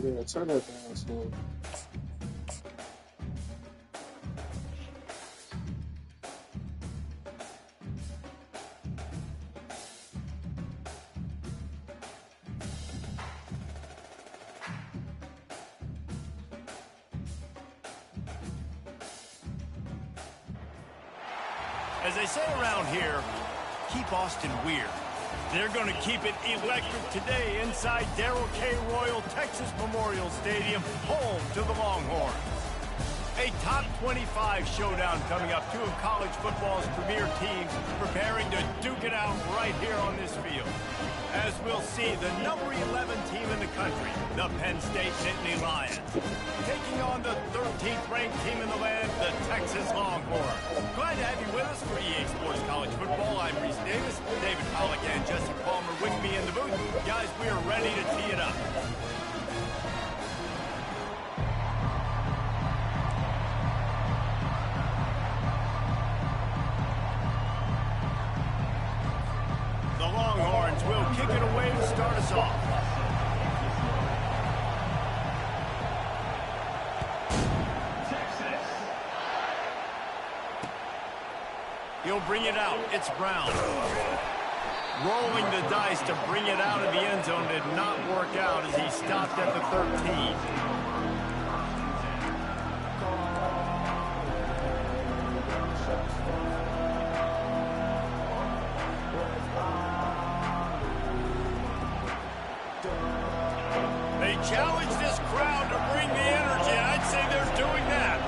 Yeah, turn that down slow. As they say around here, keep Austin weird. They're going to keep it electric today inside Darrell K. Royal Texas Memorial Stadium, home to the Longhorns. A top 25 showdown coming up. Two of college football's premier teams preparing to duke it out right here on this field. As we'll see, the number 11 team in the country, the Penn State Nittany Lions, taking on the 13th ranked team in the land, the Texas Longhorns. Glad to have you with us for EA Sports College Football. I'm Reese Davis, David Pollack and Jesse Palmer with me in the booth. Guys, we are ready to tee it up. The Longhorns will kick it away to start us off. He'll bring it out. It's Brown. Rolling the dice to bring it out of the end zone did not work out as he stopped at the 13. They challenge this crowd to bring the energy, and I'd say they're doing that.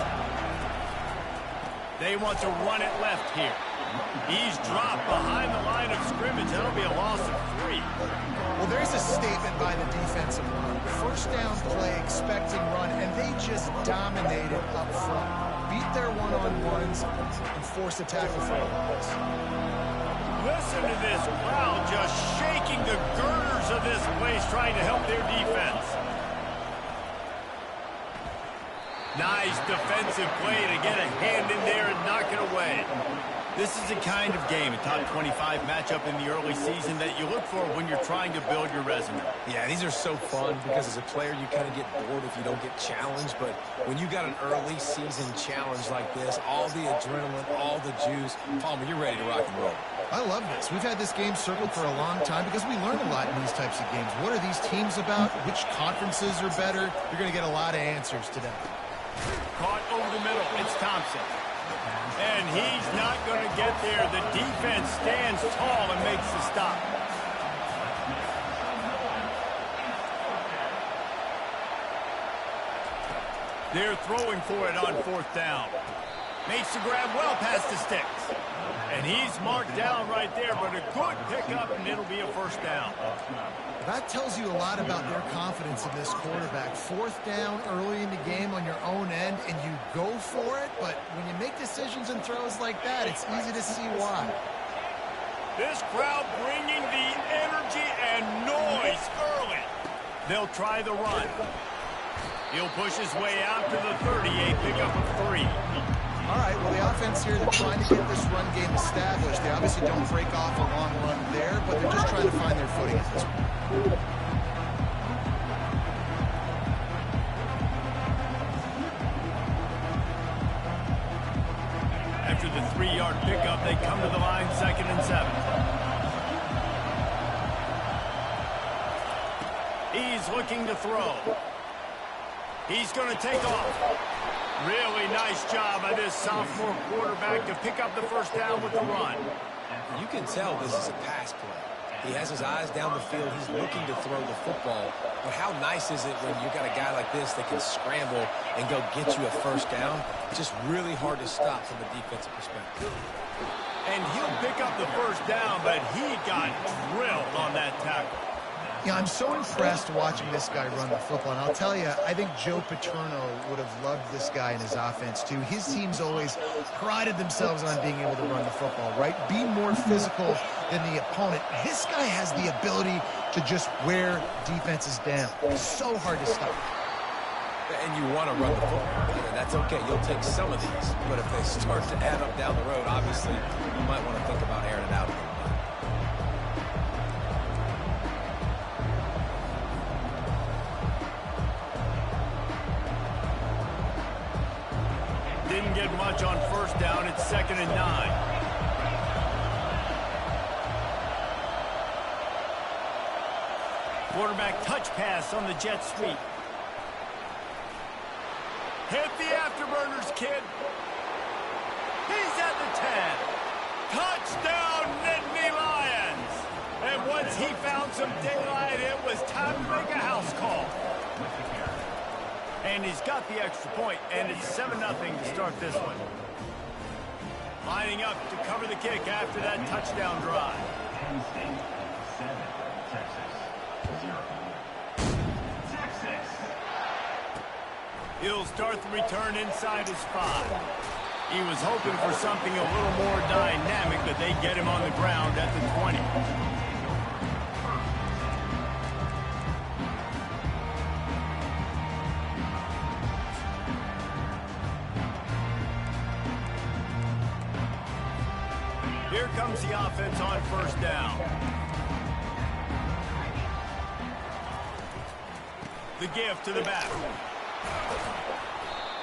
They want to run it left here. He's dropped behind the line of scrimmage. That'll be a loss of 3. Well, there's a statement by the defensive line. First down play, expecting run, and they just dominated up front. Beat their one-on-ones and forced a tackle for a loss. Listen to this crowd just shaking the girders of this place, trying to help their defense. Nice defensive play to get a hand in there and knock it away. This is the kind of game, a top 25 matchup in the early season, that you look for when you're trying to build your resume. Yeah, these are so fun because as a player, you kind of get bored if you don't get challenged. But when you got an early season challenge like this, all the adrenaline, all the juice, Palmer, you're ready to rock and roll. I love this. We've had this game circled for a long time because we learn a lot in these types of games. What are these teams about? Which conferences are better? You're going to get a lot of answers today. Caught over the middle. It's Thompson. And he's not going to get there. The defense stands tall and makes the stop. They're throwing for it on 4th down. Makes the grab well past the sticks. And he's marked down right there, but a good pickup, and it'll be a 1st down. That tells you a lot about their confidence in this quarterback. 4th down early in the game on your own end, and you go for it, but when you make decisions and throws like that, it's easy to see why. This crowd bringing the energy and noise early. They'll try the run. He'll push his way out to the 38, pickup of 3. All right, well, the offense here, they're trying to get this run game established. They obviously don't break off a long run there, but they're just trying to find their footing at this point. After the 3-yard pickup, they come to the line, 2nd and 7. He's looking to throw. He's going to take off. Really nice job by this sophomore quarterback to pick up the 1st down with the run. You can tell this is a pass play. He has his eyes down the field. He's looking to throw the football. But how nice is it when you got a guy like this that can scramble and go get you a 1st down? It's just really hard to stop from a defensive perspective. And he'll pick up the 1st down, but he got drilled on that tackle. Yeah, I'm so impressed watching this guy run the football. And I'll tell you, I think Joe Paterno would have loved this guy in his offense, too. His teams always prided themselves on being able to run the football, right? Be more physical than the opponent. This guy has the ability to just wear defenses down. So hard to stop. And you want to run the football, and that's okay. You'll take some of these. But if they start to add up down the road, obviously, you might want to think about airing it out a little bit. touch on first down. It's 2nd and 9. Quarterback touch pass on the jet sweep. Hit the afterburners, kid. He's at the 10. Touchdown, Nittany Lions. And once he found some daylight, it was time to make a house call. And he's got the extra point, and it's 7-0 to start this one. Lining up to cover the kick after that touchdown drive. Penn State 7, Texas 0. Texas. He'll start the return inside his 5. He was hoping for something a little more dynamic, but they get him on the ground at the 20. Here comes the offense on first down. The give to the back.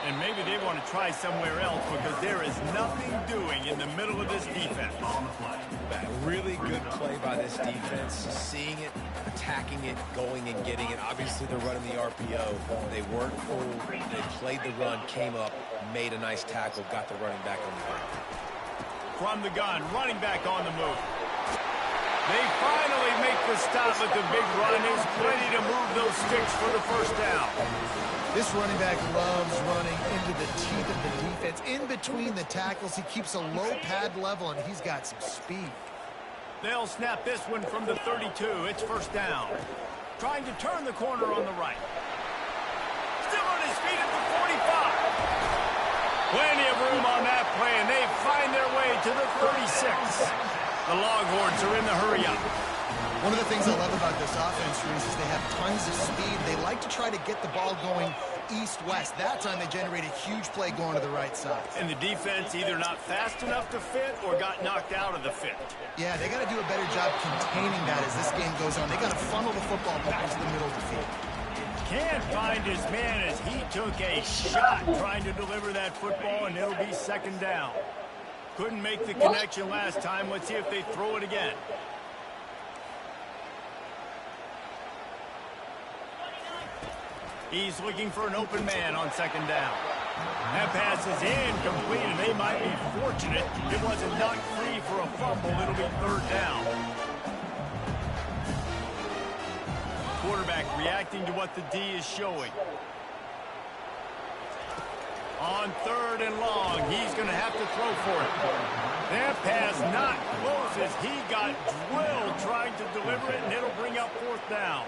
And maybe they want to try somewhere else because there is nothing doing in the middle of this defense. A really good play by this defense. Seeing it, attacking it, going and getting it. Obviously, they're running the RPO. They weren't fooled. They played the run, came up, made a nice tackle, got the running back on the ground. From the gun, running back on the move. They finally make the stop at the big run. He's ready to move those sticks for the first down. This running back loves running into the teeth of the defense. In between the tackles, he keeps a low pad level, and he's got some speed. They'll snap this one from the 32. It's first down. Trying to turn the corner on the right. Still on his feet at the 45. Plenty of room on that play, and they find their way to the 36. The Longhorns are in the hurry-up. One of the things I love about this offense, Reese, is they have tons of speed. They like to try to get the ball going east-west. That time they generate a huge play going to the right side. And the defense either not fast enough to fit or got knocked out of the fit. Yeah, they got to do a better job containing that as this game goes on. They got to funnel the football back into the middle of the field. Can't find his man as he took a shot trying to deliver that football, and it'll be 2nd down. Couldn't make the connection last time. Let's see if they throw it again. He's looking for an open man on 2nd down. That pass is incomplete, and they might be fortunate it wasn't knocked free for a fumble. It'll be 3rd down. Quarterback reacting to what the D is showing. On 3rd and long, he's going to have to throw for it. That pass not close as he got drilled trying to deliver it, and it'll bring up 4th down.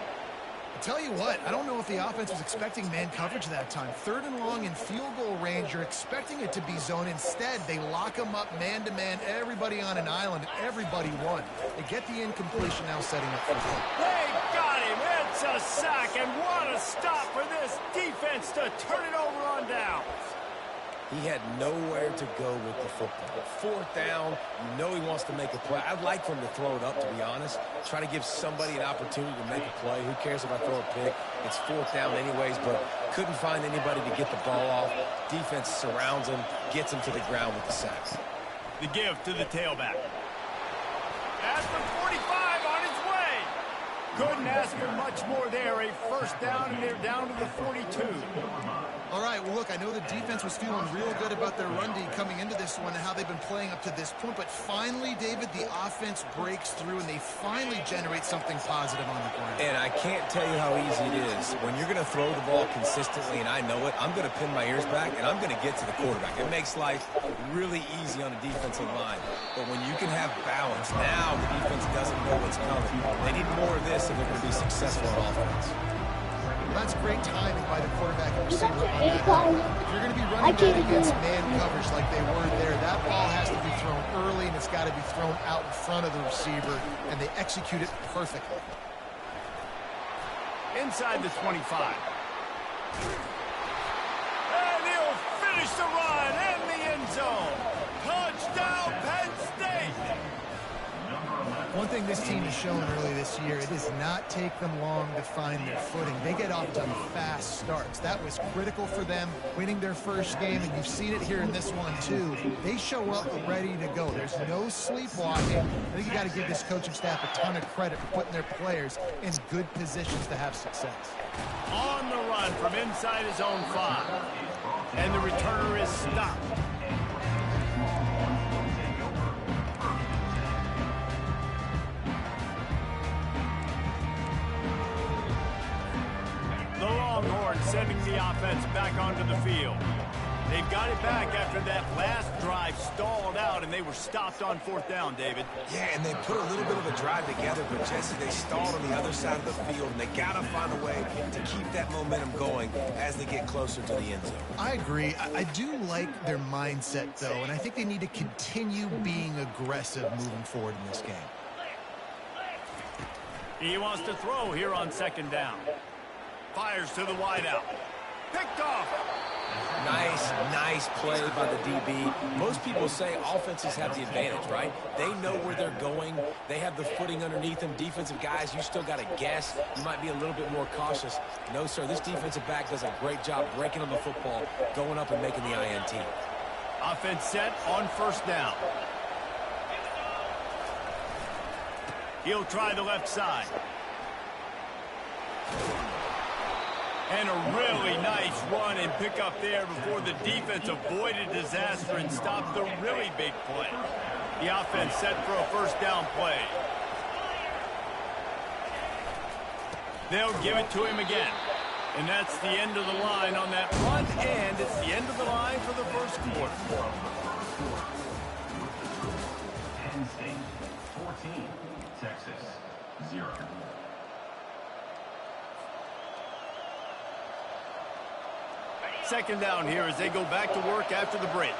I'll tell you what, I don't know if the offense was expecting man coverage that time. 3rd and long in field goal range, you're expecting it to be zone. Instead, they lock them up man-to-man, everybody on an island, and everybody won. They get the incompletion now setting up for them. They got him. It's a sack, and what a stop for this defense to turn it over on down. He had nowhere to go with the football. 4th down, you know he wants to make a play. I'd like for him to throw it up, to be honest. Try to give somebody an opportunity to make a play. Who cares if I throw a pick? It's 4th down anyways, but couldn't find anybody to get the ball off. Defense surrounds him, gets him to the ground with the sacks. The give to the tailback. At the 45 on his way. Couldn't ask for much more there. A 1st down, and they're down to the 42. All right, well, look, I know the defense was feeling real good about their run D coming into this one and how they've been playing up to this point, but finally, David, the offense breaks through and they finally generate something positive on the ground. And I can't tell you how easy it is. When you're going to throw the ball consistently, and I know it, I'm going to pin my ears back, and I'm going to get to the quarterback. It makes life really easy on the defensive line. But when you can have balance, now the defense doesn't know what's coming. They need more of this if they're going to be successful on offense. That's great timing by the quarterback and receiver on that. If you're going to be running that against man coverage like they were there, that ball has to be thrown early, and it's got to be thrown out in front of the receiver, and they execute it perfectly. Inside the 25. And he'll finish the run in the end zone. Touchdown, Penn State. One thing this team has shown early this year, it does not take them long to find their footing. They get off to fast starts. That was critical for them winning their first game, and you've seen it here in this one too. They show up ready to go. There's no sleepwalking. I think you got to give this coaching staff a ton of credit for putting their players in good positions to have success. On the run from inside his own 5. And the returner is stopped. The Longhorns sending the offense back onto the field. They've got it back after that last drive stalled out, and they were stopped on 4th down, David. Yeah, and they put a little bit of a drive together, but Jesse, they stalled on the other side of the field, and they got to find a way to keep that momentum going as they get closer to the end zone. I agree. I do like their mindset, though, and I think they need to continue being aggressive moving forward in this game. He wants to throw here on 2nd down. Fires to the wideout. Picked off. Nice play by the DB. Most people say offenses have the advantage, right? They know where they're going. They have the footing underneath them. Defensive guys, you still got to guess. You might be a little bit more cautious. No, sir, this defensive back does a great job breaking on the football, going up and making the INT. Offense set on 1st down. He'll try the left side. And a really nice run and pick up there before the defense avoided disaster and stopped the really big play. The offense set for a 1st down play. They'll give it to him again. And that's the end of the line on that run, and it's the end of the line for the 1st quarter. Penn State 14, Texas 0. Second down here as they go back to work after the break.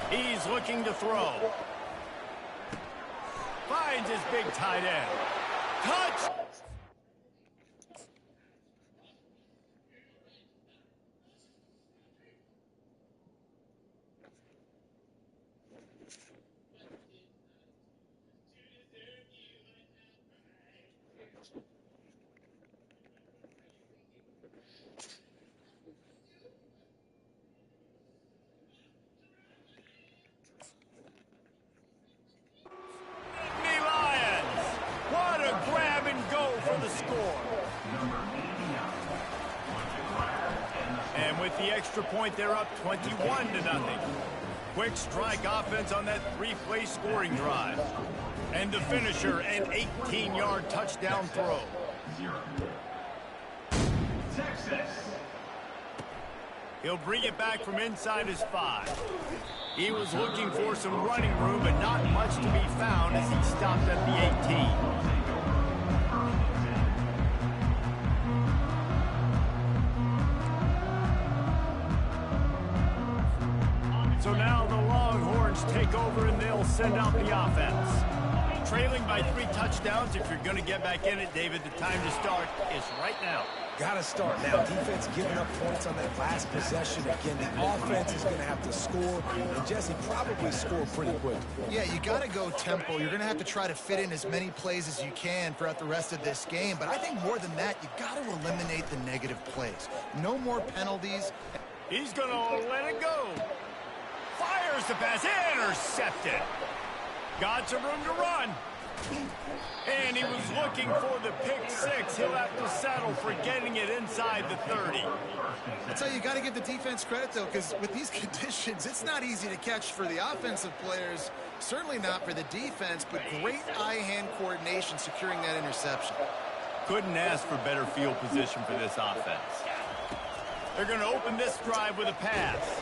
He's looking to throw. Finds his big tight end. Touch! And with the extra point, they're up 21-0. Quick strike offense on that 3-play scoring drive. And the finisher, an 18-yard touchdown throw. Texas. He'll bring it back from inside his 5. He was looking for some running room, but not much to be found as he stopped at the 18. So now the Longhorns take over and they'll send out the offense. Trailing by 3 touchdowns, if you're going to get back in it, David, the time to start is right now. Got to start now. Defense giving up points on that last possession. Again, the offense is going to have to score, and Jesse probably score pretty quick. Yeah, you got to go tempo. You're going to have to try to fit in as many plays as you can throughout the rest of this game. But I think more than that, you got to eliminate the negative plays. No more penalties. He's going to let it go. Fires the pass, intercepted. Got some room to run. And he was looking for the pick 6. He'll have to settle for getting it inside the 30. That's how you got to give the defense credit, though, because with these conditions, it's not easy to catch for the offensive players. Certainly not for the defense, but great eye-hand coordination securing that interception. Couldn't ask for better field position for this offense. They're going to open this drive with a pass.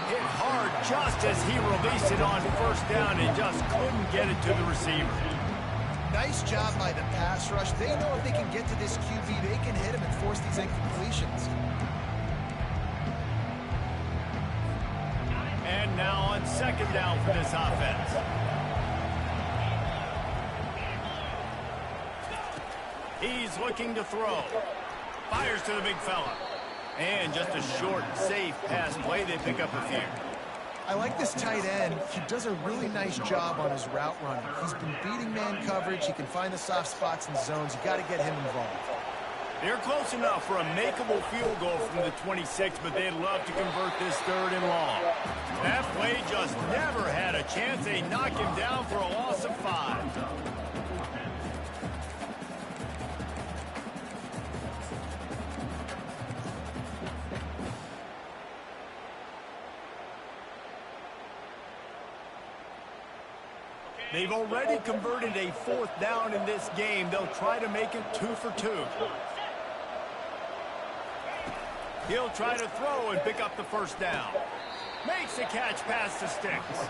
Hit hard just as he released it on 1st down and just couldn't get it to the receiver. Nice job by the pass rush. They know if they can get to this QB, they can hit him and force these incompletions. And now on 2nd down for this offense. He's looking to throw. Fires to the big fella. And just a short, safe pass play. They pick up a few. I like this tight end. He does a really nice job on his route running. He's been beating man coverage. He can find the soft spots and zones. You got to get him involved. They're close enough for a makeable field goal from the 26, but they'd love to convert this 3rd and long. That play just never had a chance. They knock him down for a loss of 5. They've already converted a 4th down in this game. They'll try to make it 2 for 2. He'll try to throw and pick up the 1st down. Makes the catch past the sticks.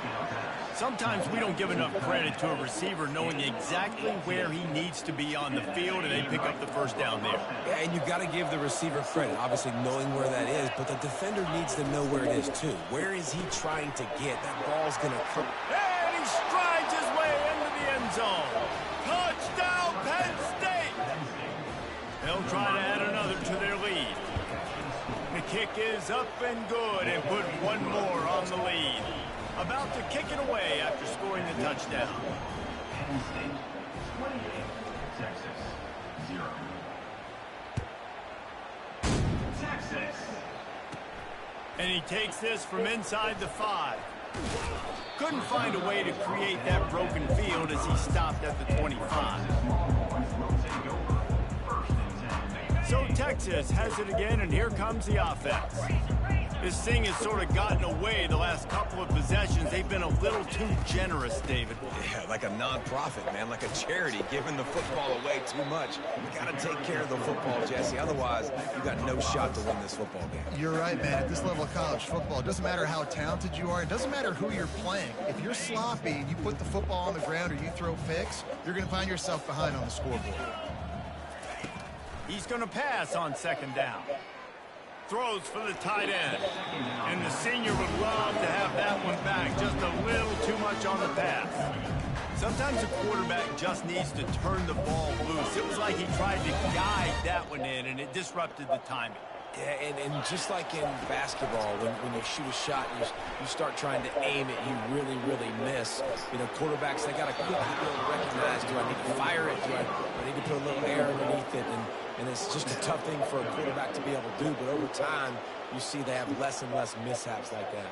Sometimes we don't give enough credit to a receiver knowing exactly where he needs to be on the field, and they pick up the 1st down there. Yeah, and you got to give the receiver credit, obviously knowing where that is, but the defender needs to know where it is too. Where is he trying to get? That ball's going to come. And he strides his way into the end zone. Touchdown, Penn State! They'll try to add another to their lead. The kick is up and good and put one more on the lead. About to kick it away after scoring the touchdown. Penn State 28, Texas 0. Texas. And he takes this from inside the 5. Couldn't find a way to create that broken field as he stopped at the 25. So Texas has it again, and here comes the offense. This thing has sort of gotten away the last couple of possessions. They've been a little too generous, David. Yeah, like a non-profit, man, like a charity, giving the football away too much. We got to take care of the football, Jesse. Otherwise, you got no shot to win this football game. You're right, man. At this level of college football, it doesn't matter how talented you are. It doesn't matter who you're playing. If you're sloppy and you put the football on the ground or you throw picks, you're going to find yourself behind on the scoreboard. He's going to pass on 2nd down. Throws for the tight end. And the senior would love to have that one back. Just a little too much on the pass. Sometimes a quarterback just needs to turn the ball loose. It was like he tried to guide that one in, and it disrupted the timing. Yeah, and just like in basketball, when you shoot a shot, you start trying to aim it, you really, really miss. You know, quarterbacks, they got to quickly be able to recognize, do I need to fire it? Do I need to put a little air underneath it? And it's just a tough thing for a quarterback to be able to do. But over time, you see they have less and less mishaps like that.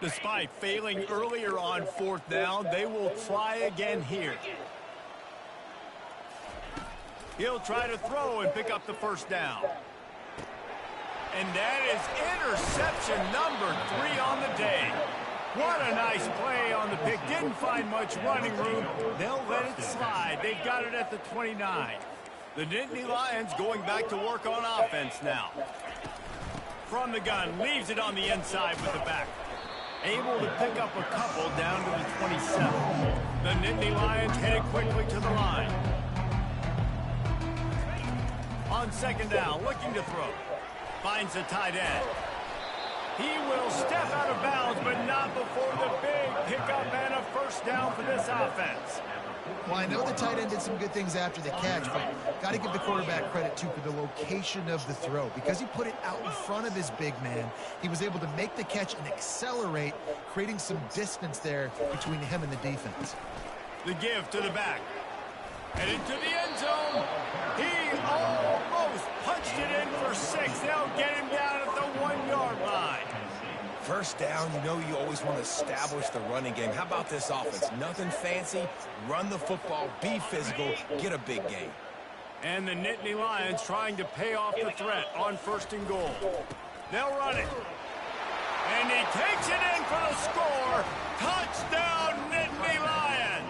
Despite failing earlier on 4th down, they will try again here. He'll try to throw and pick up the 1st down. And that is interception number 3 on the day. What a nice play on the pick. Didn't find much running room. They'll let it slide. They've got it at the 29. The Nittany Lions going back to work on offense now. From the gun, leaves it on the inside with the back. Able to pick up a couple down to the 27. The Nittany Lions headed quickly to the line. On 2nd down, looking to throw. Finds the tight end. He will step out of bounds, but not before the big pickup and a 1st down for this offense. Well, I know the tight end did some good things after the catch, but got to give the quarterback credit, too, for the location of the throw. Because he put it out in front of his big man, he was able to make the catch and accelerate, creating some distance there between him and the defense. The give to the back. And into the end zone. He almost punched it in for 6. They'll get him down at the 1-yard line. 1st down, you know you always want to establish the running game. How about this offense? Nothing fancy. Run the football, be physical, get a big game. And the Nittany Lions trying to pay off the threat on 1st and goal. They'll run it. And he takes it in for the score. Touchdown, Nittany Lions.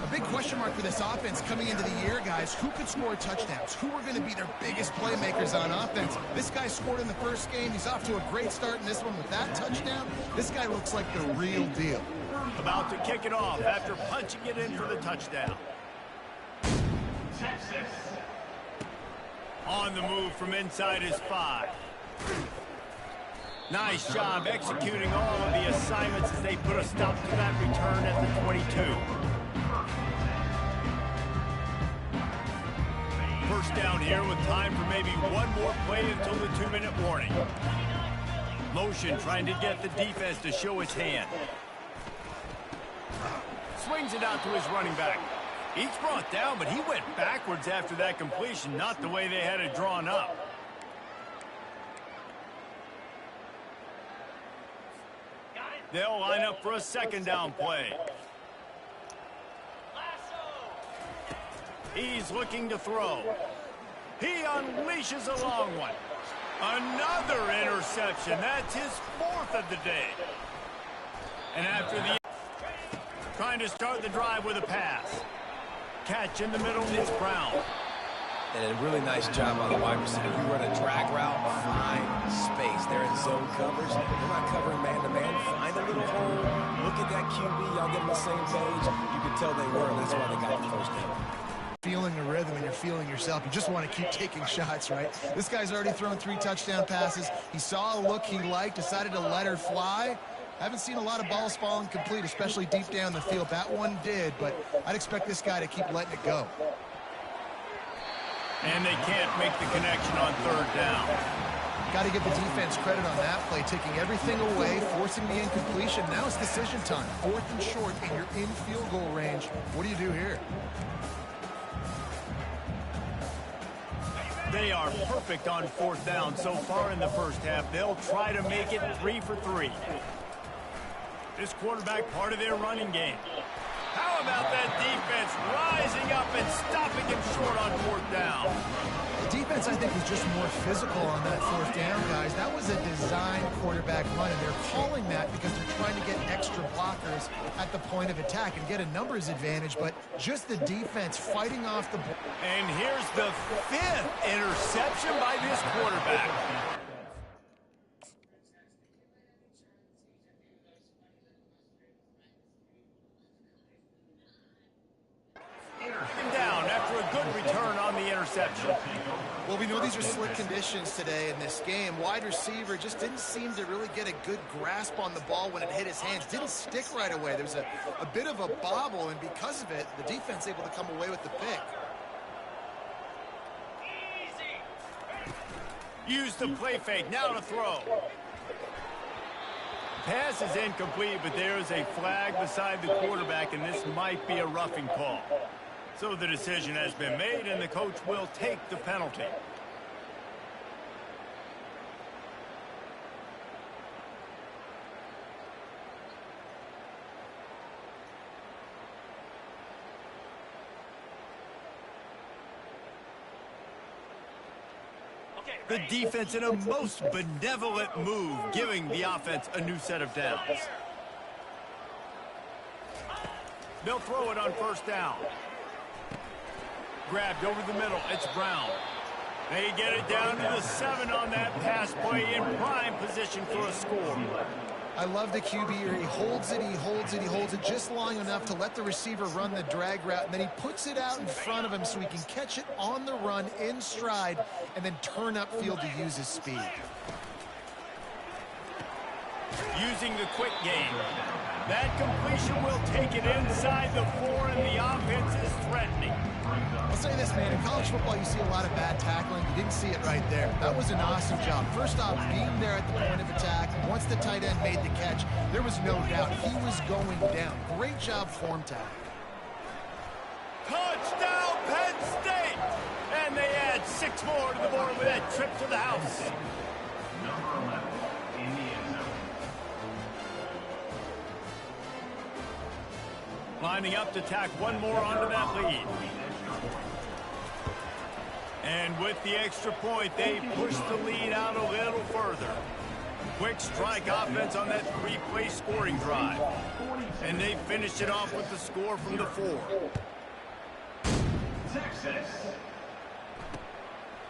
A big question mark for this offense coming into the year, guys. Who could score touchdowns? Who are going to be their biggest playmakers on offense? This guy scored in the 1st game. He's off to a great start in this one with that touchdown. This guy looks like the real deal. About to kick it off after punching it in for the touchdown. Texas. On the move from inside his 5. Nice job executing all of the assignments as they put a stop to that return at the 22. first down here with time for maybe one more play until the 2-minute warning. Motion trying to get the defense to show its hand. Swings it out to his running back. He's brought down, but he went backwards after that completion, not the way they had it drawn up. They'll line up for a second down play. He's looking to throw. He unleashes a long one. Another interception. That's his 4th of the day. And after the... trying to start the drive with a pass. Catch in the middle, it's Brown. And a really nice job by the wide receiver. You run a drag route, find space. They're in zone coverage. They're not covering man-to-man. Find a little hole. Look at that QB. Y'all get on the same page. You can tell they were. That's why they got the first down. Feeling the rhythm and you're feeling yourself. You just want to keep taking shots, right? This guy's already thrown 3 touchdown passes. He saw a look he liked, decided to let her fly. Haven't seen a lot of balls falling complete, especially deep down the field. That one did, but I'd expect this guy to keep letting it go. And they can't make the connection on 3rd down. Got to give the defense credit on that play, taking everything away, forcing the incompletion. Now it's decision time. 4th and short, and you're in field goal range. What do you do here? They are perfect on 4th down so far in the first half. They'll try to make it 3 for 3. This quarterback part of their running game. How about that defense rising up and stopping him short on 4th down? The defense, I think, was just more physical on that 4th down, guys. That was a design quarterback run, and they're calling that because they're trying to get extra blockers at the point of attack and get a numbers advantage, but just the defense fighting off the ball. And here's the 5th interception by this quarterback. Down after a good return on the interception. Well, we know these are slick conditions today in this game. Wide receiver just didn't seem to really get a good grasp on the ball when it hit his hands. Didn't stick right away. There was a bit of a bobble, and because of it, the defense able to come away with the pick. Use the play fake. Now to throw. Pass is incomplete, but there's a flag beside the quarterback, and this might be a roughing call. So the decision has been made, and the coach will take the penalty. The defense in a most benevolent move, giving the offense a new set of downs. They'll throw it on 1st down. Grabbed over the middle, it's Brown. They get it down to the 7 on that pass play, in prime position for a score. I love the QB here. He holds it, he holds it, he holds it just long enough to let the receiver run the drag route, and then he puts it out in front of him so he can catch it on the run in stride and then turn upfield to use his speed. Using the quick game. That completion will take it inside the 4, and the offense is threatening. I'll say this, man. In college football, you see a lot of bad tackling. You didn't see it right there. That was an awesome job. First off, being there at the point of attack. Once the tight end made the catch, there was no doubt he was going down. Great job form tackle. Touchdown, Penn State! And they add 6 more to the board with that trip to the house. Number 11 in the end zone. Lining up to tack one more onto that lead. And with the extra point, they push the lead out a little further. Quick strike offense on that 3-play scoring drive. And they finish it off with the score from the 4. Texas.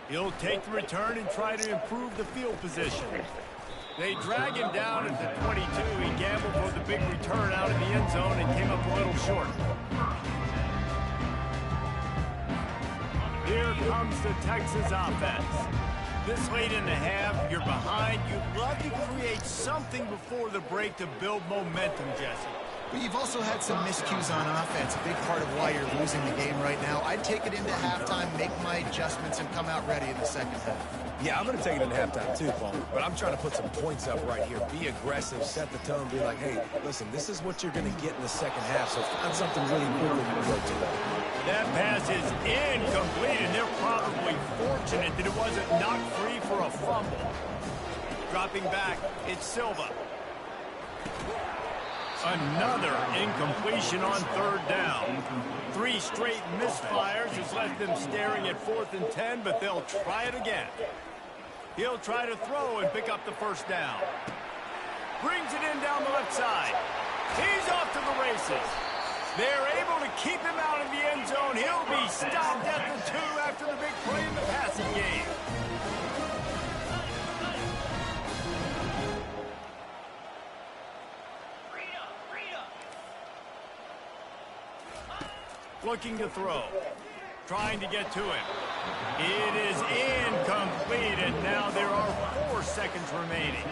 He'll take the return and try to improve the field position. They drag him down at the 22. He gambled for the big return out in the end zone and came up a little short. Here comes the Texas offense. This late in the half, you're behind. You'd love to create something before the break to build momentum, Jesse. But you've also had some miscues on offense, a big part of why you're losing the game right now. I'd take it into halftime, make my adjustments, and come out ready in the second half. Yeah, I'm going to take it into halftime too, Paul. But I'm trying to put some points up right here. Be aggressive, set the tone, be like, hey, listen, this is what you're going to get in the second half, so find something really quickly you can go to. That pass is incomplete, and they're probably fortunate that it wasn't knocked free for a fumble. Dropping back, it's Silva. Another incompletion on third down. 3 straight misfires has left them staring at 4th and 10, but they'll try it again. He'll try to throw and pick up the first down. Brings it in down the left side. He's off to the races. They're able to keep him out of the end zone. He'll be stopped at the 2 after the big play in the passing game. Looking to throw. Trying to get to him. It is incomplete, and now there are 4 seconds remaining.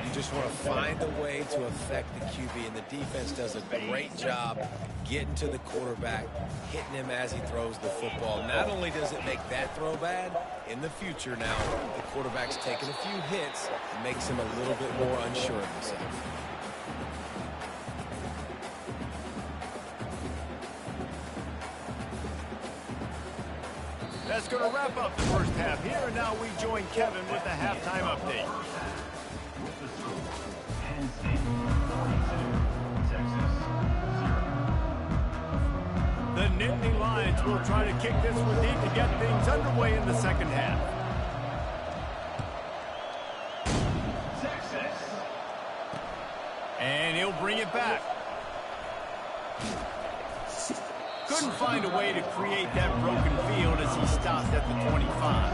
You just want to find a way to affect the QB, and the defense does a great job getting to the quarterback, hitting him as he throws the football. Not only does it make that throw bad, in the future now, the quarterback's taking a few hits, it makes him a little bit more unsure of himself. That's going to wrap up the first half here, and now we join Kevin with the halftime update. With the score, Penn State 42, Texas 0. The Nittany Lions will try to kick this one deep to get things underway in the second half. Texas. And he'll bring it back. Couldn't find a way to create that broken field as he stopped at the 25.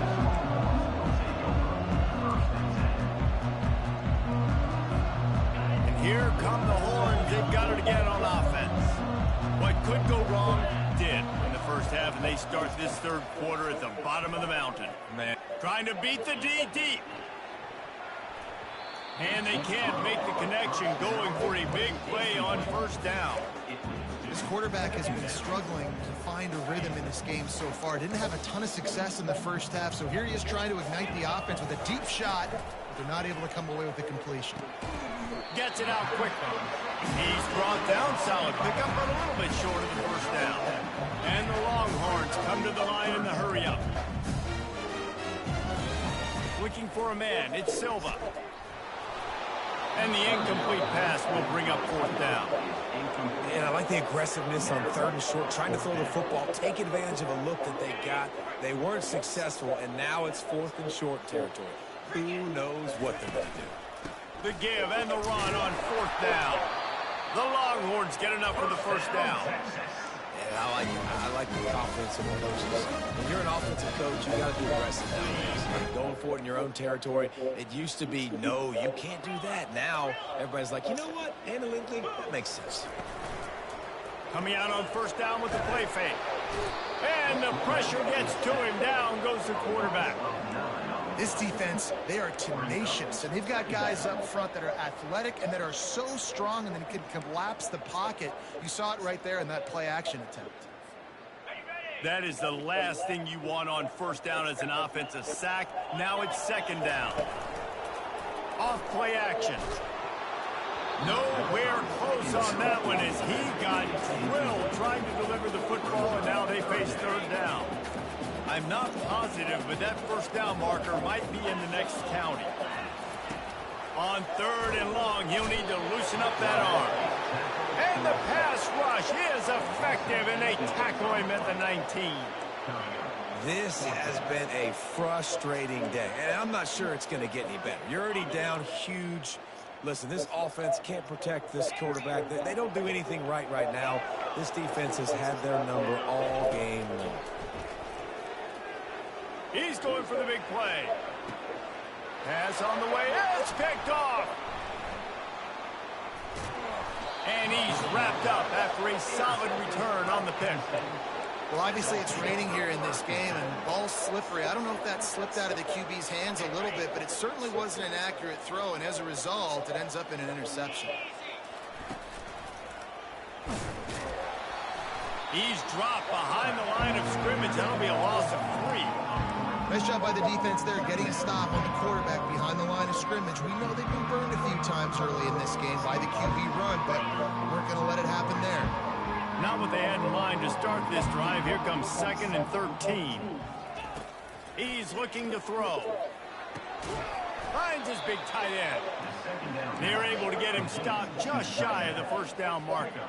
And here come the horns. They've got it again on offense. What could go wrong did in the first half, and they start this third quarter at the bottom of the mountain. Man, trying to beat the D deep. And they can't make the connection, going for a big play on first down. This quarterback has been struggling to find a rhythm in this game so far. Didn't have a ton of success in the first half, so here he is trying to ignite the offense with a deep shot, but they're not able to come away with the completion. Gets it out quickly. He's brought down, solid pickup, but a little bit short of the first down. And the Longhorns come to the line in the hurry-up. Looking for a man, it's Silva. And the incomplete pass will bring up 4th down. And I like the aggressiveness on 3rd and short, trying to throw the football, take advantage of a look that they got. They weren't successful, and now it's 4th and short territory. Who knows what they're going to do? The give and the run on 4th down. The Longhorns get enough for the first down. And I like the confidence of the coaches. When you're an offensive coach, you got to be aggressive nowadays. Like going for it in your own territory. It used to be, no, you can't do that. Now, everybody's like, you know what? Analytically, that makes sense. Coming out on first down with the play fake. And the pressure gets to him. Down goes the quarterback. This defense, they are tenacious, and they've got guys up front that are athletic and that are so strong and then can collapse the pocket. You saw it right there in that play-action attempt. That is the last thing you want on first down as an offensive sack. Now it's second down. Off play action. Nowhere close on that one as he got drilled trying to deliver the football, and now they face third down. I'm not positive, but that first down marker might be in the next county. On 3rd and long, he'll need to loosen up that arm. And the pass rush is effective, and they tackle him at the 19. This has been a frustrating day, and I'm not sure it's going to get any better. You're already down huge. Listen, this offense can't protect this quarterback. They don't do anything right now. This defense has had their number all game long. He's going for the big play. Pass on the way. It's picked off. And he's wrapped up after a solid return on the pick. Well, obviously it's raining here in this game, and ball's slippery. I don't know if that slipped out of the QB's hands a little bit, but it certainly wasn't an accurate throw, and as a result, it ends up in an interception. He's dropped behind the line of scrimmage. That'll be a loss of 3. Nice job by the defense there, getting a stop on the quarterback behind the line of scrimmage. We know they've been burned a few times early in this game by the QB run, but weren't going to let it happen there. Not what they had in mind to start this drive. Here comes 2nd and 13. He's looking to throw. Finds his big tight end. They're able to get him stopped just shy of the first down marker.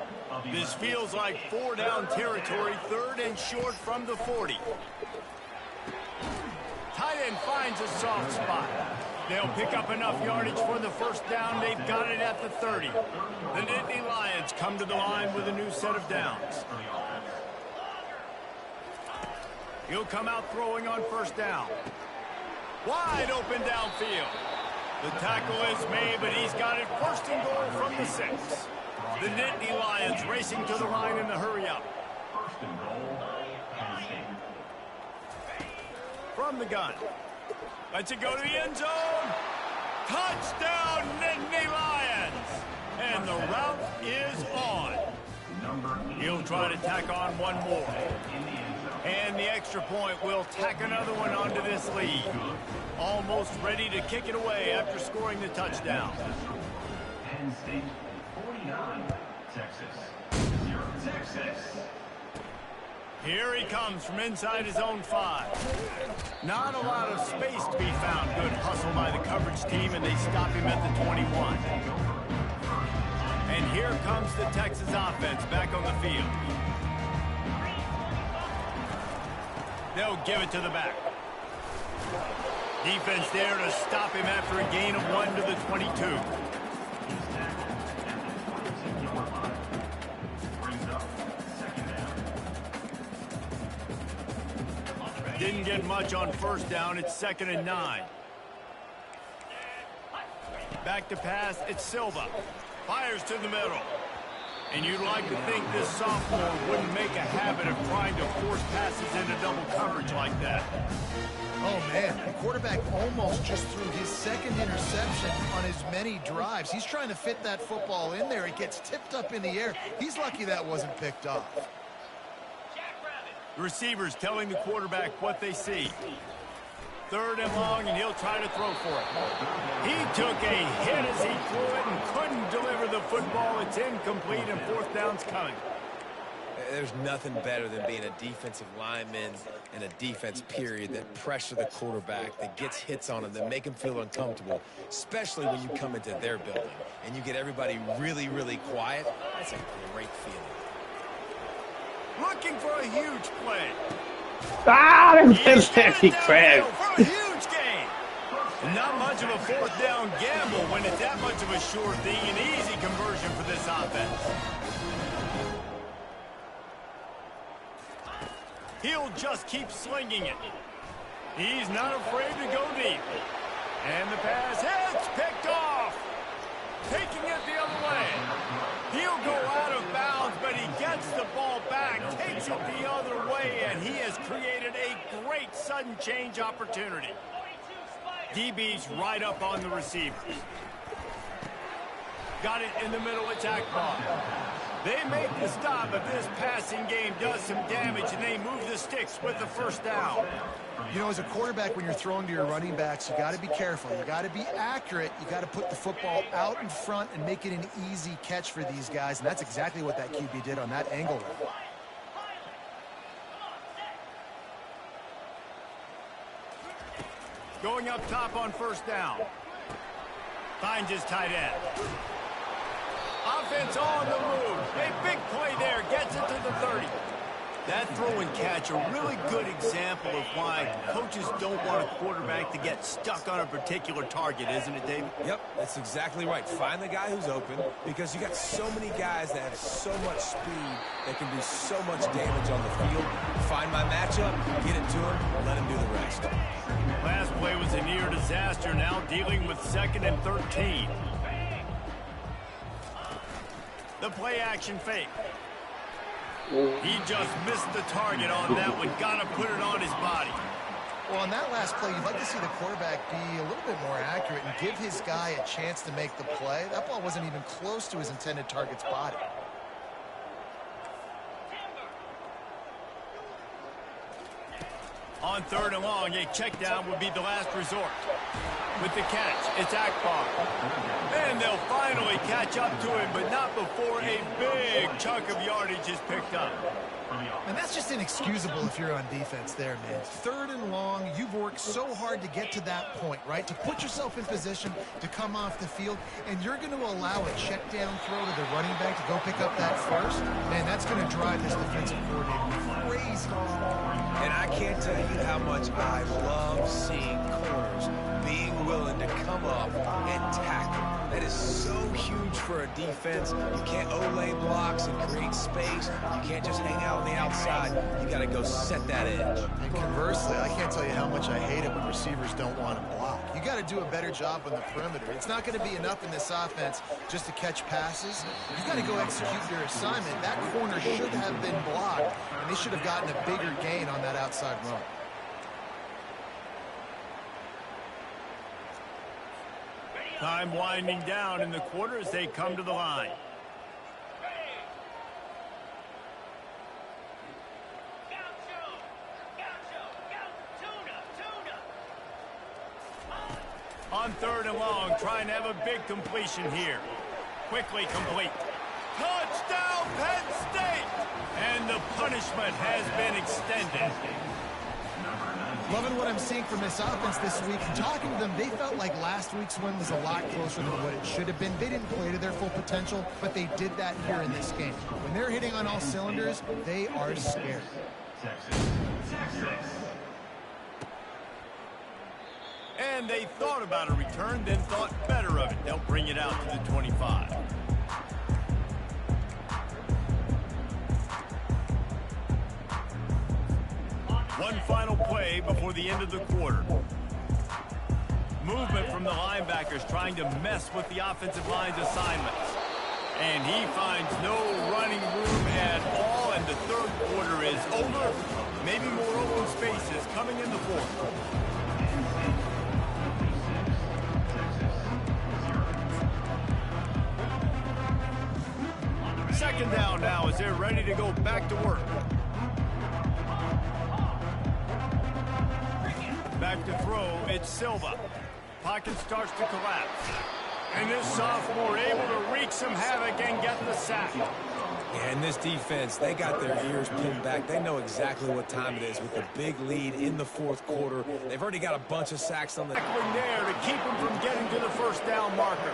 This feels like 4-down territory, 3rd and short from the 40. Tight end finds a soft spot. They'll pick up enough yardage for the first down. They've got it at the 30. The Nittany Lions come to the line with a new set of downs. He'll come out throwing on first down. Wide open downfield. The tackle is made, but he's got it 1st and goal from the 6. The Nittany Lions racing to the line in the hurry-up. From the gun. Lets it go to the end zone. Touchdown, Nittany Lions! And the route is on. He'll try to tack on one more. And the extra point will tack another one onto this lead. Almost ready to kick it away after scoring the touchdown. Penn State 49, Texas 0. Texas. Here he comes from inside his own 5. Not a lot of space to be found. Good hustle by the coverage team, and they stop him at the 21. And here comes the Texas offense back on the field. They'll give it to the back. Defense there to stop him after a gain of 1 to the 22. Didn't get much on first down. It's 2nd and 9. Back to pass. It's Silva. Fires to the middle. And you'd like to think this sophomore wouldn't make a habit of trying to force passes into double coverage like that. Oh, man, the quarterback almost just threw his 2nd interception on as many drives. He's trying to fit that football in there. It gets tipped up in the air. He's lucky that wasn't picked off. The receivers telling the quarterback what they see. 3rd and long, and he'll try to throw for it. He took a hit as he threw it and couldn't deliver the football. It's incomplete, and 4th down's coming. There's nothing better than being a defensive lineman and a defense period that pressure the quarterback, that gets hits on him, that make him feel uncomfortable, especially when you come into their building and you get everybody really, really quiet. That's a great feeling. Looking for a huge play. He crashed. For a huge gain. Not much of a 4th down gamble when it's that much of a sure thing. An easy conversion for this offense. He'll just keep slinging it. He's not afraid to go deep. And the pass hits, picked off. Taking it the other way. He'll go out of bounds, but he gets the ball back, takes it the other way, and he has created a great sudden change opportunity. DB's right up on the receivers. Got it in the middle attack ball. They make the stop, but this passing game does some damage, and they move the sticks with the first down. You know, as a quarterback, when you're throwing to your running backs, you got to be careful. You got to be accurate. You got to put the football out in front and make it an easy catch for these guys, and that's exactly what that QB did on that angle. Going up top on first down. Finds his tight end. Offense on the move. A big play there. Gets it to the 30. That throw and catch, a really good example of why coaches don't want a quarterback to get stuck on a particular target, isn't it, David? Yep, that's exactly right. Find the guy who's open, because you got so many guys that have so much speed that can do so much damage on the field. Find my matchup, get it to him, let him do the rest. Last play was a near disaster, now dealing with 2nd and 13. The play action fake. He just missed the target on that one. Got to put it on his body. Well, on that last play, you'd like to see the quarterback be a little bit more accurate and give his guy a chance to make the play. That ball wasn't even close to his intended target's body. On 3rd and long, a check down would be the last resort. With the catch, it's Akbar. And they'll finally catch up to him, but not before a big chunk of yardage is picked up. And that's just inexcusable if you're on defense there, man. 3rd and long, you've worked so hard to get to that point, right? To put yourself in position to come off the field, and you're going to allow a check down throw to the running back to go pick up that first. Man, that's going to drive this defensive coordinator crazy. And I can't tell you how much I love seeing corners being willing to come up and tackle. That is so huge for a defense. You can't olay blocks and create space. You can't just hang out on the outside. You got to go set that edge. And conversely, I can't tell you how much I hate it when receivers don't want to block. You got to do a better job on the perimeter. It's not going to be enough in this offense just to catch passes. You got to go execute your assignment. That corner should have been blocked, and they should have gotten a bigger gain on that outside run. Time winding down in the quarter as they come to the line. On 3rd and long, trying to have a big completion here. Quickly complete. Touchdown, Penn State! And the punishment has been extended. Loving what I'm seeing from this offense this week. Talking to them, they felt like last week's win was a lot closer than what it should have been. They didn't play to their full potential, but they did that here in this game. When they're hitting on all cylinders, they are scared. And they thought about a return, then thought better of it. They'll bring it out to the 25. One final play before the end of the quarter. Movement from the linebackers trying to mess with the offensive line's assignments. And he finds no running room at all, and the 3rd quarter is over. Maybe more open spaces coming in the 4th. Second down now as they're ready to go back to work. Back to throw, it's Silva. Pocket starts to collapse. And this sophomore able to wreak some havoc and get the sack. Yeah, and this defense, they got their ears pinned back. They know exactly what time it is with the big lead in the 4th quarter. They've already got a bunch of sacks on the... There to keep them from getting to the 1st down marker.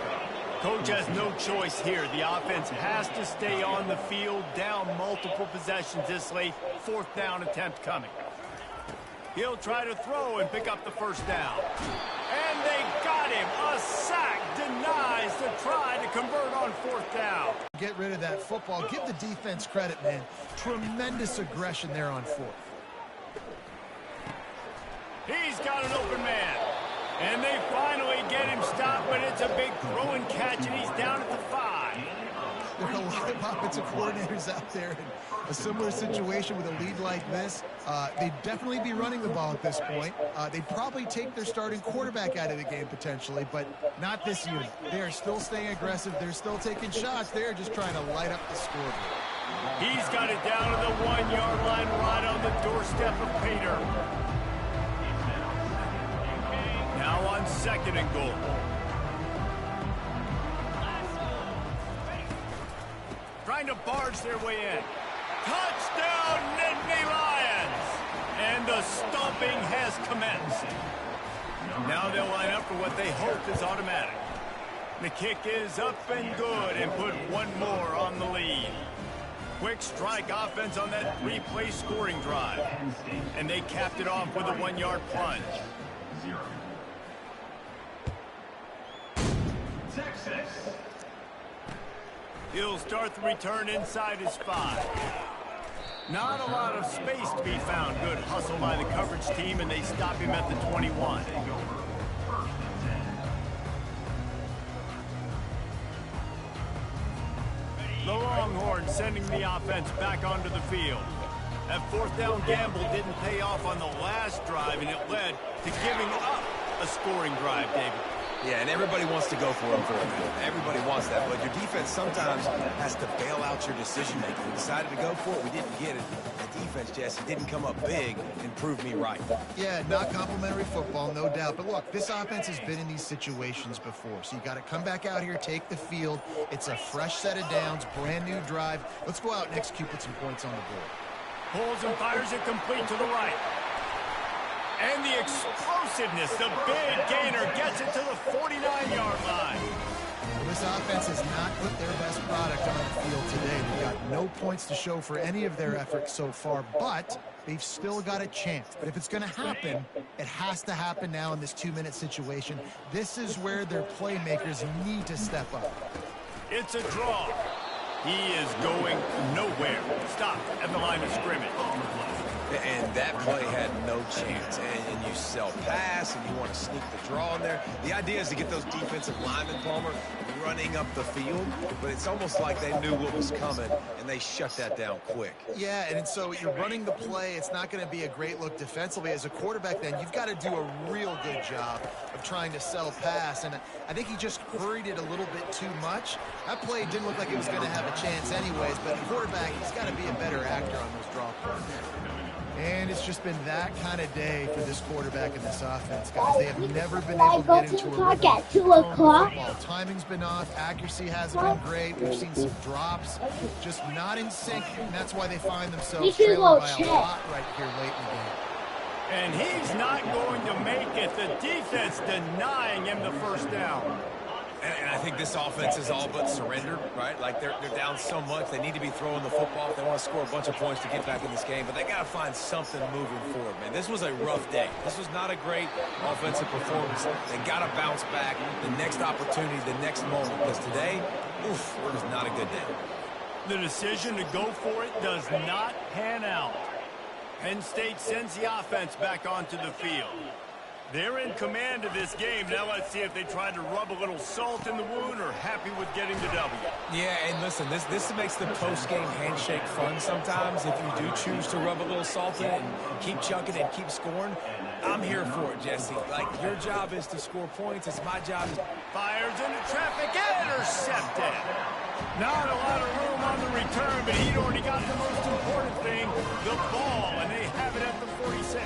Coach has no choice here. The offense has to stay on the field, down multiple possessions this late. 4th down attempt coming. He'll try to throw and pick up the 1st down. And they got him. A sack denies the try to convert on 4th down. Get rid of that football. Give the defense credit, man. Tremendous aggression there on 4th. He's got an open man. And they finally get him stopped, but it's a big throw and catch, and he's down at the 5. There are a lot of offensive coordinators out there in a similar situation with a lead like this. They'd definitely be running the ball at this point. They'd probably take their starting quarterback out of the game potentially, but not this unit. They are still staying aggressive. They're still taking shots. They're just trying to light up the scoreboard. He's got it down to the 1-yard line right on the doorstep of Pater. Now on 2nd and goal. Trying to barge their way in. Touchdown, Nittany Lions! And the stomping has commenced. Now they'll line up for what they hope is automatic. The kick is up and good and put one more on the lead. Quick strike offense on that 3-play scoring drive. And they capped it off with a 1-yard plunge. Texas. He'll start the return inside his 5. Not a lot of space to be found. Good hustle by the coverage team, and they stop him at the 21. The Longhorns sending the offense back onto the field. That 4th down gamble didn't pay off on the last drive, and it led to giving up a scoring drive, David. Yeah, and everybody wants to go for him for it. Everybody wants that, but your defense sometimes has to bail out your decision-making. We decided to go for it. We didn't get it. The defense, Jesse, didn't come up big and prove me right. Yeah, not complimentary football, no doubt. But look, this offense has been in these situations before, so you got to come back out here, take the field. It's a fresh set of downs, brand new drive. Let's go out and execute, put some points on the board. Pulls and fires it complete to the right. And the explosiveness, the big gainer gets it to the 49-yard line. Well, this offense has not put their best product on the field today. They've got no points to show for any of their efforts so far, but they've still got a chance. But if it's going to happen, it has to happen now in this 2-minute situation. This is where their playmakers need to step up. It's a draw. He is going nowhere. Stop at the line of scrimmage. And that play had no chance. And you sell pass, and you want to sneak the draw in there. The idea is to get those defensive linemen, Palmer, running up the field. But it's almost like they knew what was coming, and they shut that down quick. Yeah, and so you're running the play. It's not going to be a great look defensively. As a quarterback, then, you've got to do a real good job of trying to sell pass. And I think he just hurried it a little bit too much. That play didn't look like it was going to have a chance anyways, but the quarterback, he's got to be a better actor on those draw plays. And it's just been that kind of day for this quarterback and this offense, guys. They have never been able to get into a rhythm. At 2 o'clock. Timing's been off. Accuracy hasn't been great. We've seen some drops, just not in sync, and that's why they find themselves trailing by a lot right here late in the game. And he's not going to make it. The defense denying him the first down. And I think this offense is all but surrendered, right? Like they're down so much, they need to be throwing the football if they want to score a bunch of points to get back in this game. But they got to find something moving forward, man. This was a rough day. This was not a great offensive performance. They got to bounce back the next opportunity, the next moment. Because today, oof, it was not a good day. The decision to go for it does not pan out. Penn State sends the offense back onto the field. They're in command of this game. Now let's see if they try to rub a little salt in the wound or happy with getting the W. Yeah, and listen, this makes the post-game handshake fun sometimes if you do choose to rub a little salt in it and keep chucking and keep scoring. I'm here for it, Jesse. Like, your job is to score points. It's my job. Fires into traffic, intercepted. Not a lot of room on the return, but he'd already got the most important thing, the ball, and they have it at the 46.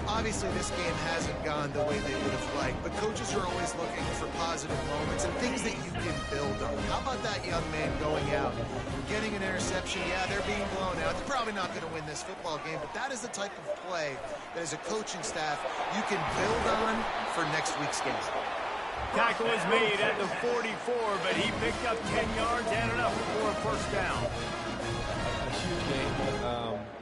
Obviously, this game hasn't gone the way they would have liked, but coaches are always looking for positive moments and things that you can build on. How about that young man going out, getting an interception? Yeah, they're being blown out. They're probably not going to win this football game, but that is the type of play that as a coaching staff you can build on for next week's game. Tackle is made at the 44, but he picked up 10 yards and enough for a first down. A huge game.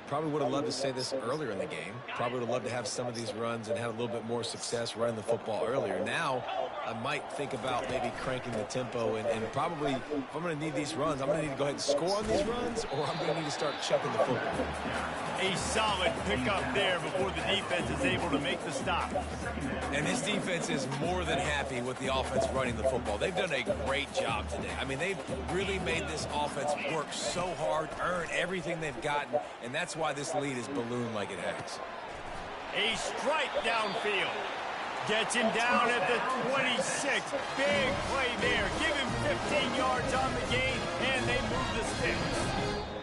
Probably would have loved to say this earlier in the game. Probably would have loved to have some of these runs and have a little bit more success running the football earlier. Now, I might think about maybe cranking the tempo and probably, if I'm going to need these runs, I'm going to need to go ahead and score on these runs, or I'm going to need to start chucking the football. A solid pickup there before the defense is able to make the stop. And this defense is more than happy with the offense running the football. They've done a great job today. I mean, they've really made this offense work so hard, earn everything they've gotten, and that's why this lead is ballooned like it has. A strike downfield. Gets him down at the 26. Big play there. Give him 15 yards on the gain, and they move the sticks.